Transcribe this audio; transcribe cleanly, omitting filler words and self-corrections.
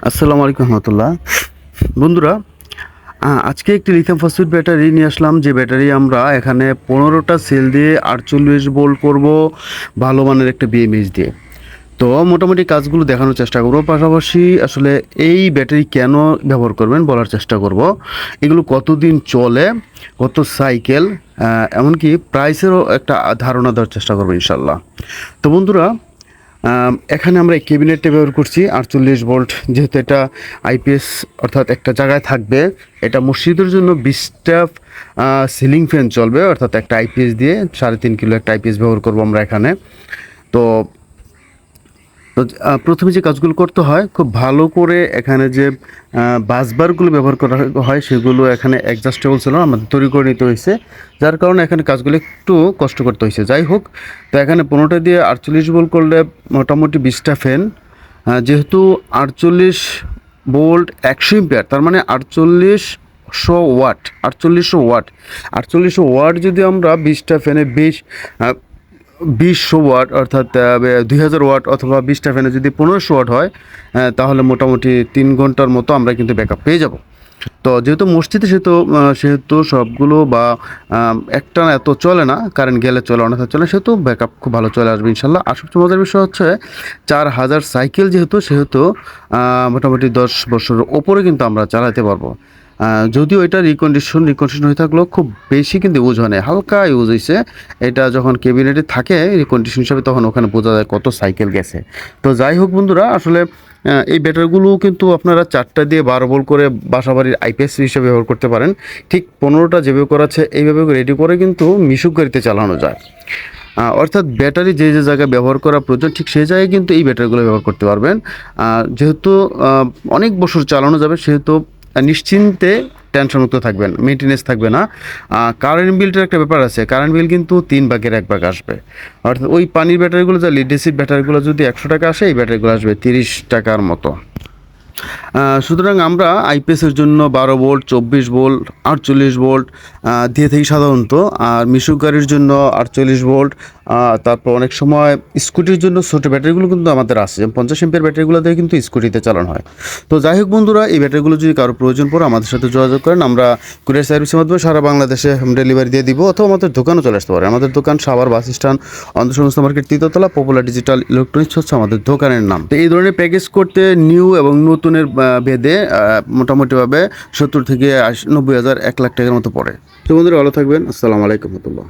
আসসালামু আলাইকুম রহমতুল্লাহ। বন্ধুরা, আজকে একটি লিথিয়াম ফসফেট ব্যাটারি নিয়ে আসলাম। যে ব্যাটারি আমরা এখানে 15টা সেল দিয়ে 48 ভোল্ট করব ভালো মানের একটা বিএমএইচ দিয়ে। তো মোটামুটি কাজগুলো দেখানোর চেষ্টা করব, পাশাপাশি আসলে এই ব্যাটারি কেন ব্যবহার করবেন বলার চেষ্টা করব। এগুলো কতদিন চলে, কত সাইকেল, এমনকি প্রাইসেরও একটা ধারণা দেওয়ার চেষ্টা করবো ইনশাল্লাহ। তো বন্ধুরা, এখানে আমরা এই ক্যাবিনেটটা ব্যবহার করছি 48 ভোল্ট, যেহেতু এটা আইপিএস অর্থাৎ একটা জায়গায় থাকবে। এটা মসজিদের জন্য 20টা সিলিং ফ্যান চলবে, অর্থাৎ একটা আইপিএস দিয়ে 3.5 কিলো একটা আইপিএস ব্যবহার করবো আমরা এখানে। তো তো প্রথমে যে কাজগুলো করতে হয়, খুব ভালো করে এখানে যে বাসবারগুলো ব্যবহার করা হয় সেগুলো এখানে অ্যাডজাস্টেবল ছিল না, আমাদের তৈরি করে নিতে হয়েছে, যার কারণে এখানে কাজগুলো একটু কষ্ট করতে হয়েছে। যাই হোক, তো এখানে 15টা দিয়ে 48 ভোল্ট করলে মোটামুটি 20টা ফ্যান, যেহেতু 48 ভোল্ট 100 এম্পিয়ার, তার মানে 4800 ওয়াট। 4800 ওয়াট যদি আমরা 20টা ফ্যানে 2000 ওয়াট, অর্থাৎ 2000 ওয়াট, অথবা 20টা ফ্যানে যদি 1500 ওয়াট হয়, তাহলে মোটামুটি 3 ঘন্টার মতো আমরা কিন্তু ব্যাকআপ পেয়ে যাব। তো যেহেতু মসজিদে সেহেতু সবগুলো বা একটানা এত চলে না, কারেন্ট গেলে চলে, অন্যথা চলে, সেহেতু ব্যাকআপ খুব ভালো চলে আসবে ইনশাল্লাহ। আর সবচেয়ে মজার বিষয় হচ্ছে 4000 সাইকেল সেহেতু মোটামুটি 10 বছরের ওপরে কিন্তু আমরা চালাতে পারবো। যদিও এটা রিকন্ডিশন হয়ে থাকলেও খুব বেশি কিন্তু ইউজ হয় না, হালকা ইউজ হয়েছে। এটা যখন ক্যাবিনেটে থাকে রিকন্ডিশন হিসাবে, তখন ওখানে বোঝা যায় কত সাইকেল গেছে। তো যাই হোক বন্ধুরা, আসলে এই ব্যাটারিগুলো কিন্তু আপনারা 4টা দিয়ে 12 ভোল্ট করে বাসাবাড়ির আইপিএস হিসেবে ব্যবহার করতে পারেন। ঠিক 15টা যেভাবে করা আছে এইভাবে রেডি করে কিন্তু মিশুক গাড়িতে চালানো যায়। অর্থাৎ ব্যাটারি যে জায়গায় ব্যবহার করা প্রয়োজন, ঠিক সেই জায়গায় কিন্তু এই ব্যাটারিগুলো ব্যবহার করতে পারবেন। যেহেতু অনেক বছর চালানো যাবে, সেহেতু নিশ্চিন্তে টেনশনমুক্ত থাকবেন, মেনটেনেন্স থাকবে না। কারেন্ট বিলটার একটা ব্যাপার আছে, কারেন্ট বিল কিন্তু 3 ভাগের 1 ভাগ আসবে। অর্থাৎ ওই পানির ব্যাটারিগুলো, যা লিড অ্যাসিড ব্যাটারিগুলো যদি 100 টাকা আসে, এই ব্যাটারিগুলো আসবে 30 টাকার মতো। সুতরাং আমরা আইপিএসের জন্য 12 ভোল্ট, 24 ভোল্ট, 48 ভোল্ট দিয়ে থাকি সাধারণত। আর মিশুক গাড়ির জন্য 48 ভোল্ট, তারপর অনেক সময় স্কুটির জন্য ছোটো ব্যাটারিগুলো কিন্তু আমাদের আছে, যেমন 50 এমপিয়ার ব্যাটারিগুলো দিয়ে কিন্তু স্কুটিতে চালানো হয়। তো যাই হোক বন্ধুরা, এই ব্যাটারিগুলো যদি কারো প্রয়োজন পড়ে আমাদের সাথে যোগাযোগ করেন, আমরা কুরিয়ার সার্ভিসের মাধ্যমে সারা বাংলাদেশে হোম ডেলিভারি দিয়ে দিব, অথবা আমাদের দোকানও চলে আসতে পারে। আমাদের দোকান সাভার বাস স্ট্যান্ড, অন্ধ মার্কেট, 3তলা, পপুলার ডিজিটাল ইলেকট্রনিক্স হচ্ছে আমাদের দোকানের নাম। তো এই ধরনের প্যাকেজ করতে নিউ এবং নতুনের ভেদে মোটামুটিভাবে 70 থেকে 90 হাজার 1 লাখ টাকার মতো পড়ে। তো বন্ধুরা, ভালো থাকবেন। আসসালামু আলাইকুম রহমতুল্লাহ।